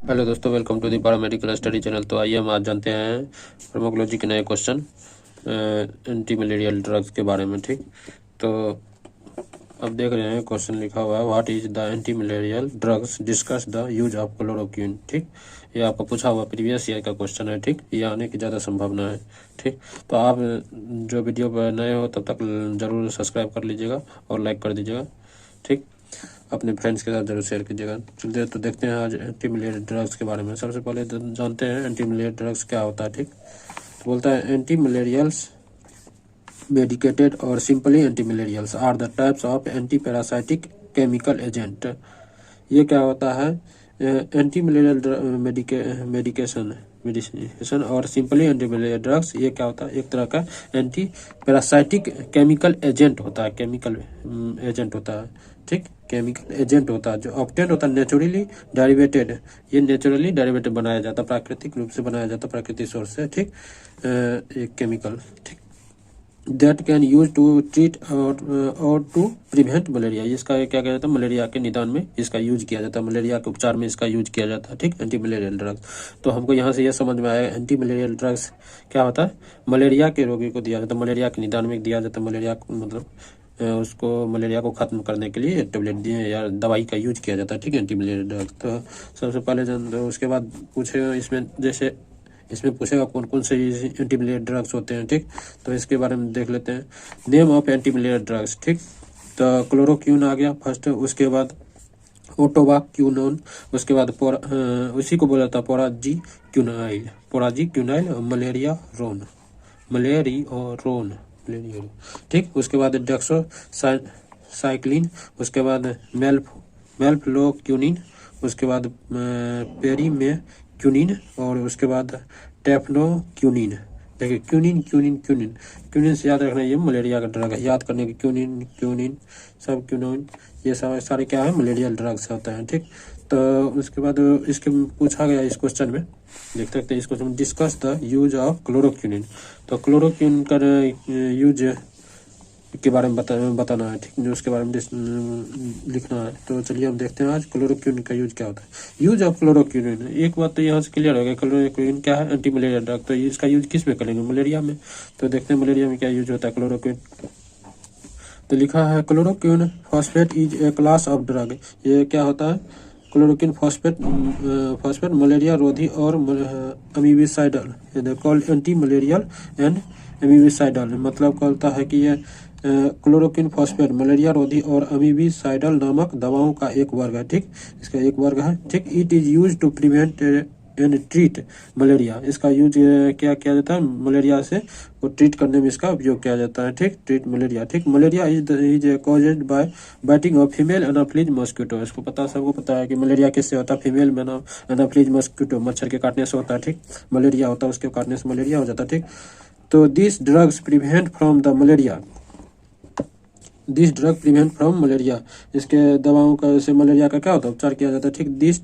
Hello दोस्तों, welcome to the paramedical study channel. तो आइए हम आज जानते हैं फार्माकोलॉजी के नए क्वेश्चन एंटी मलेरियल ड्रग्स के बारे में। ठीक, तो अब देख रहे हैं क्वेश्चन लिखा हुआ है, what is the anti malarial drugs, discuss the use of chloroquine. ठीक, ये आपका पूछा हुआ प्रीवियस ईयर का क्वेश्चन है। ठीक, ये आने की ज़्यादा संभावना है। ठीक, तो आप जो वीडियो पर नए हो तब तक ज़रूर सब्सक्राइब कर लीजिएगा और लाइक कर दीजिएगा। ठीक, अपने फ्रेंड्स के साथ जरूर शेयर कीजिएगा। चलिए तो देखते हैं आज एंटी मलेरिया ड्रग्स के बारे में। सबसे पहले तो जानते हैं एंटी मलेरिया ड्रग्स क्या होता है। ठीक, तो बोलता है एंटी मलेरियल्स मेडिकेटेड और simply anti malarials are the types of anti parasitic chemical agent. ये क्या होता है, एंटी मलेरियल मेडिकेशन और सिंपली एंटी मलेरिया ड्रग्स, ये क्या होता है, एक तरह का एंटी पैरासाइटिक केमिकल एजेंट होता है। केमिकल एजेंट होता है। ठीक, केमिकल एजेंट होता है जो ऑब्टेन होता है नेचुरली डेरिवेटेड। ये नेचुरली डेरिवेटेड बनाया जाता है, प्राकृतिक रूप से बनाया जाता है, प्राकृतिक सोर्स से। ठीक, एक केमिकल। ठीक, that can use to treat और टू प्रिवेंट मलेरिया। इसका क्या किया जाता है, मलेरिया के निदान में इसका यूज किया जाता है, मलेरिया के उपचार में इसका यूज किया जाता है। ठीक, एंटी मलेरियल ड्रग्स। तो हमको यहाँ से यह समझ में आया एंटी मलेरियल ड्रग्स क्या होता है, मलेरिया के रोगी को दिया जाता है, मलेरिया के निदान में दिया जाता है। मलेरिया को मतलब उसको मलेरिया को ख़त्म करने के लिए टेबलेट दिए या दवाई का यूज किया जाता है। ठीक है, एंटी मलेरिया ड्रग। तो सबसे पहले तो उसके बाद पूछेगा इसमें, जैसे इसमें पूछेगा कौन कौन से एंटी मलेरिया ड्रग्स होते हैं। ठीक, तो इसके बारे में देख लेते हैं। Name of anti malaria drugs. ठीक, तो क्लोरोक्विन आ गया फर्स्ट, उसके बाद ओटोबाक्यूनोन, उसके बाद उसी को बोला था पोराजी क्यूनाइल, मलेरिया रोन। ठीक, उसके बाद डेक्सो साइक्लिन, उसके बाद मेल्फ्लोक्यूनिन, उसके बाद पेरीमेक्यूनिन और उसके बाद टेफ्नोक्यूनिन। देखिए क्यूनिन से याद रखना, ये मलेरिया का ड्रग है, याद करने की। क्यूनिन सब क्यूनिन ये सब सारे क्या है, मलेरिया ड्रग्स होता है। ठीक, तो उसके बाद इसके पूछा गया इस क्वेश्चन में, देख सकते हैं इस क्वेश्चन में, discuss the use of chloroquine. तो क्लोरोक्विन का यूज के बारे में बताना है। ठीक, जो उसके बारे में लिखना है। तो चलिए हम देखते हैं आज क्लोरोक्विन का यूज क्या होता है। यूज ऑफ क्लोरोक्विन, एक बात तो यहाँ से क्लियर हो गया, क्लोरोक्विन क्या है, एंटी मलेरिया ड्रग। तो इसका यूज किस में करेंगे, मलेरिया में। तो देखते हैं मलेरिया में क्या यूज होता है क्लोरोक्विन। तो लिखा है chloroquine phosphate is a class of drug. ये क्या होता है, क्लोरोक्विन फॉस्फेट मलेरिया रोधी और अमीबिसाइडल, कॉल्ड एंटी मलेरियल एंड अमीबिसाइडल। मतलब कहता है कि ये क्लोरोक्विन फॉस्फेट मलेरिया रोधी और अमीबिसाइडल नामक दवाओं का एक वर्ग है। ठीक, इसका एक वर्ग है। ठीक, it is use to prevent and treat malaria. इसका यूज क्या किया जाता है, मलेरिया से को ट्रीट करने में इसका उपयोग किया जाता है। ठीक, ट्रीट मलेरिया। ठीक, malaria is caused by biting of female anopheles mosquito. इसको सबको पता है कि मलेरिया किससे होता है, फीमेल एनाफ्लिज मॉस्किटो, मच्छर के काटने से होता है। ठीक, मलेरिया होता है, उसके काटने से मलेरिया हो जाता है। ठीक, तो this drugs prevent from the malaria, this drug prevent from malaria. इसके दवाओं का से मलेरिया का क्या होता है, उपचार किया जाता है। ठीक, this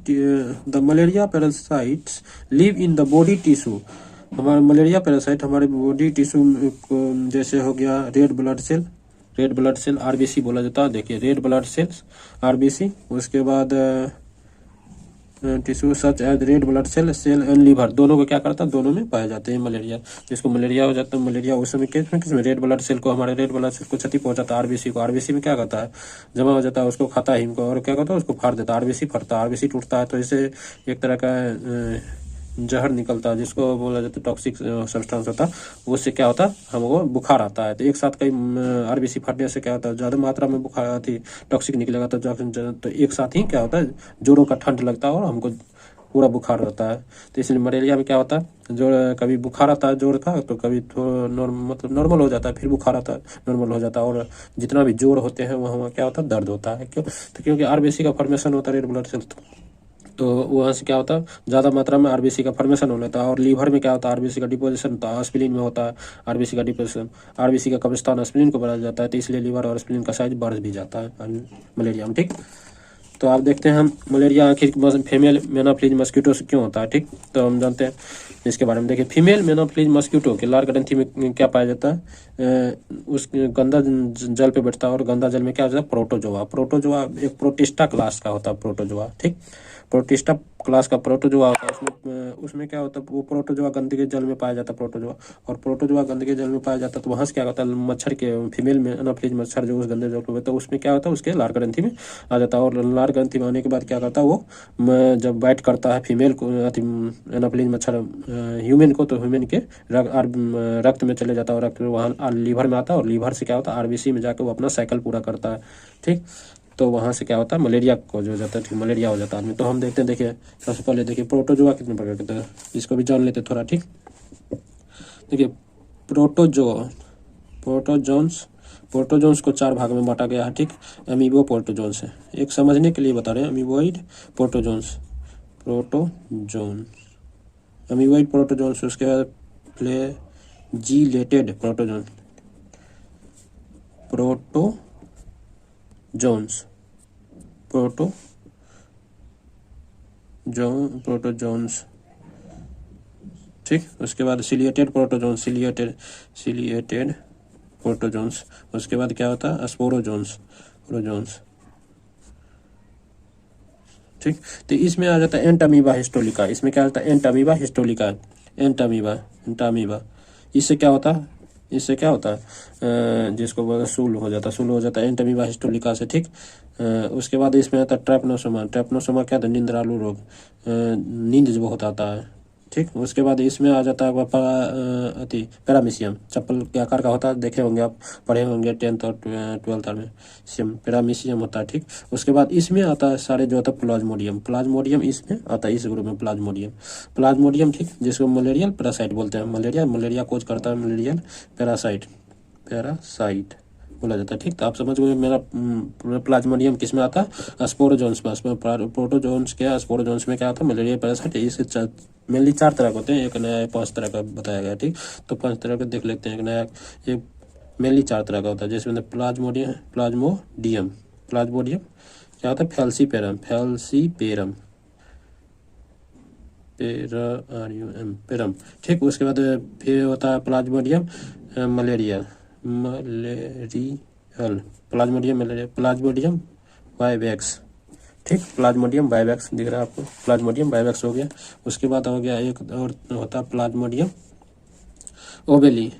the malaria parasites live in the body tissue. हमारा मलेरिया पैरासाइट हमारे बॉडी टिश्यू जैसे हो गया रेड ब्लड सेल आरबीसी बोला जाता है। देखिए रेड ब्लड सेल्स आरबीसी, उसके बाद tissue such as red blood cell and liver, दोनों को क्या करता है, दोनों में पाए जाते हैं मलेरिया। जिसको मलेरिया हो जाता है, मलेरिया उस समय किसमें रेड ब्लड सेल को, हमारे रेड ब्लड सेल को क्षति पहुंचाता है। आरबीसी को, आरबीसी में क्या करता है, जमा हो जाता है, उसको खाता है हिम को, और क्या करता है, उसको फाड़ देता है, आरबीसी फटता है, आरबीसी टूटता है। तो इससे एक तरह का जहर निकलता है, जिसको बोला जाता है टॉक्सिक सब्सटेंस होता है। उससे क्या होता है, हमको बुखार आता है। तो एक साथ कई आरबीसी फटने से क्या होता है, ज़्यादा मात्रा में बुखार आती टॉक्सिक निकलेगा तो एक साथ ही क्या होता है, जोड़ों का ठंड लगता है और हमको पूरा बुखार होता है। तो इसलिए मलेरिया में क्या होता है, जो कभी बुखार आता है जोड़ का, तो कभी मतलब नॉर्मल हो जाता है, फिर बुखार आता है, नॉर्मल हो जाता है, और जितना भी जोड़ होते हैं वहाँ क्या होता है, दर्द होता है। क्यों, तो क्योंकि आरबीसी का फॉर्मेशन होता है रेड ब्लड सेल, तो वहाँ से क्या होता है, ज़्यादा मात्रा में आरबीसी का फॉर्मेशन हो लेता है। और लीवर में क्या होता है, आरबीसी का डिपोजिशन होता है, स्प्लीन में होता है आरबीसी का डिपोजिशन, आरबीसी का कब्रिस्तान स्प्लीन को बढ़ा जाता है। तो इसलिए लीवर और स्प्लीन का साइज बढ़ भी जाता है मलेरिया में। ठीक, तो आप देखते हैं हम मलेरिया आखिर फीमेल मेनाफ्लीज मस्कीटो से क्यों होता है। ठीक, तो हम जानते हैं इसके बारे में। देखिए फीमेल मेनाफ्लीज मस्कीटो के लार ग्रंथि में क्या पाया जाता है, उस गंदा जल पे बैठता है, और गंदा जल में क्या होता है, प्रोटोजोआ एक प्रोटिस्टा क्लास का होता है प्रोटोजोआ। ठीक, प्रोटिस्टा क्लास का प्रोटोजोआ होता है, उसमें क्या होता है, वो प्रोटोजोआ गंदगी जल में पाया जाता है प्रोटोजोआ, और प्रोटोजोआ गंदगी जल में पाया जाता है तो वहाँ से क्या होता है, मच्छर के फीमेल में एनाफिलीज मच्छर जो उस गंदे जल में, तो उसमें क्या होता है, उसके लार ग्रंथि में आ जाता है, और लार ग्रंथि में आने के बाद क्या करता है वो जब बाइट करता है फीमेल को एनाफिलीज मच्छर ह्यूमन को, तो ह्यूमन के रक्त में चले जाता है, और रक्त वहाँ लीवर में आता है, और लीवर से क्या होता है आरबीसी में जाकर वो अपना साइकिल पूरा करता है। ठीक, तो वहाँ से क्या होता है मलेरिया को जो हो जाता है, ठीक, मलेरिया हो जाता है आदमी। तो हम देखते हैं, देखिए सबसे पहले देखिए प्रोटोजोआ कितने प्रकार के हैं, इसको भी जान लेते थोड़ा। ठीक, देखिए प्रोटोजोआ, प्रोटोजोन्स को 4 भाग में बांटा गया है। ठीक, अमीबो प्रोटोजोन्स है, एक समझने के लिए बता रहे हैं, अमीबोइड प्रोटोजोन्स, अमीबोइड प्रोटोजोन्स, उसके बाद फ्लैजिलेटेड प्रोटोजोन्स, प्रोटोजोन्स। ठीक, उसके बाद सिलिएटेड प्रोटोजोन्स, उसके बाद क्या होता है स्पोरोजोन्स। ठीक, तो इसमें आ जाता है एंटामीबा हिस्टोलिका, इसमें क्या होता है एंटामीबा हिस्टोलिका, एंटामीबा। इससे क्या होता है, जिसको सूल हो जाता है एंटामीबा हिस्टोलिका से। ठीक, उसके बाद इसमें आता है ट्रैपनोसोमा क्या था, नींद्रालु रोग, नींद जो बहुत आता है। ठीक, उसके बाद इसमें आ जाता है पैरामीशियम, चप्पल के आकार का होता है, देखे होंगे आप, पढ़े होंगे 10th और 12th में, पैरामीशियम होता है। ठीक, उसके बाद इसमें आता है सारे जो होता है प्लाज्मोडियम इसमें आता है, इस ग्रुप में प्लाज्मोडियम। ठीक, जिसको मलेरियल पैरासाइट बोलते हैं, मलेरिया कोज करता है, मलेरियल पैरासाइट बोला जाता है। ठीक, तो आप समझ गए मेरा प्लाज्मोडियम किस में आता है, स्पोरोजोन्स में। प्रोटोजोन्स क्या, स्पोरोजोन्स में क्या आता है मलेरिया पैरासाइट। इससे मेनली 4 तरह के होते हैं, एक नया 5 तरह का बताया गया। ठीक, तो 5 तरह के देख लेते हैं, एक नया, एक मेनली 4 तरह का होता है, जिसमें प्लाज्मोडियम क्या होता है, फैल्सीपेरम। ठीक, उसके बाद फिर होता है प्लाज्मोडियम मलेरियल, प्लाज्मोडियम वाइवैक्स। ठीक, प्लाज्मोडियम वाइवैक्स दिख रहा है आपको, प्लाज्मोडियम वाइवैक्स हो गया। उसके बाद हो गया एक और होता है प्लाज्मोडियम ओवेली।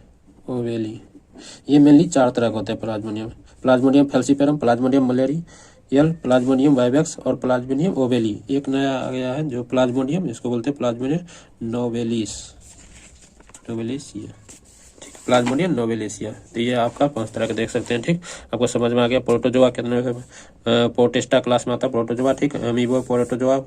ये मेनली 4 तरह का होता है Plasmodium falciparum, Plasmodium malarial, Plasmodium vivax और प्लाज्मोडियम ओवेली। एक नया आ गया है जो प्लाज्मोडियम, इसको बोलते हैं प्लाज्मोडियम नोवेलिसिया। प्लाज्मोडियम नोवेलिसिया। तो ये आपका 5 तरह के देख सकते हैं। ठीक, आपको समझ में आ गया। प्रोटोजोआ कितने प्रोटिस्टा क्लास में आता है प्रोटोजोआ। ठीक, अमीबो प्रोटोजोआ,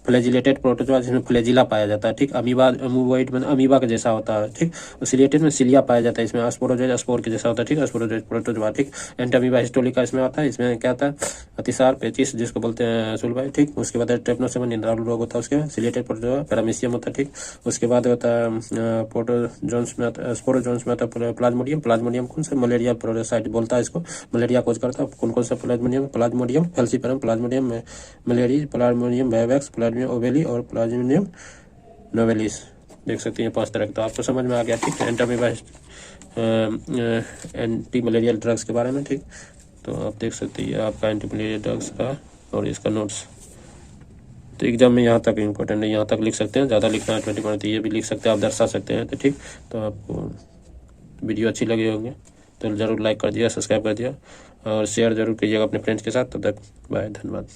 फ्लैजिलेटेड प्रोटोजोआ जिसमें फ्लैजिला पाया जाता है। ठीक, अमीबोइड में अमीबा के जैसा होता है। ठीक, सिलिएटेड में सिलिया पाया जाता है, इसमें स्पोरोजोइड स्पोर के जैसा होता है। ठीक, स्पोरोजोइड प्रोटोजोआ। ठीक, एंटामीबा हिस्टोलिका इसमें आता है, इसमें क्या आता है अतिसार पेचिस जिसको बोलते हैं सुलभाई। ठीक, उसके बाद ट्रेपनोसोमा निंद्रालु रोग होता है, उसके बाद सिलिएटेड प्रोटोजोआ पैरामीशियम होता है। ठीक, उसके बाद होता है प्रोटोजोन्स में आता है, स्पोरोजोन्स में आता है प्लाज्मोडियम कौन सा मलेरिया पैरासाइट बोलता है इसको, मलेरिया कोज करता है। कौन सा Plasmodium falciparum, Plasmodium malaria, Plasmodium vivax, Plasmodium ओवेली और प्लाज्मोडियम नोवेलिस। देख सकते हैं 5 तरह के। तो आपको समझ में आ गया। ठीक, एंटामीबा एंटी मलेरियल ड्रग्स के बारे में। ठीक, तो आप देख सकते हैं आपका एंटी मलेरियल ड्रग्स का और इसका नोट्स। तो एग्जाम में यहाँ तक इम्पोर्टेंट है, यहाँ तक लिख सकते हैं, ज़्यादा लिखना है 20 मिनट, ये भी लिख सकते हैं, आप दर्शा सकते हैं। तो ठीक, तो आपको वीडियो अच्छी लगी होंगे तो ज़रूर लाइक कर दिया, सब्सक्राइब कर दिया और शेयर जरूर कीजिएगा अपने फ्रेंड्स के साथ। तब तक बाय, धन्यवाद।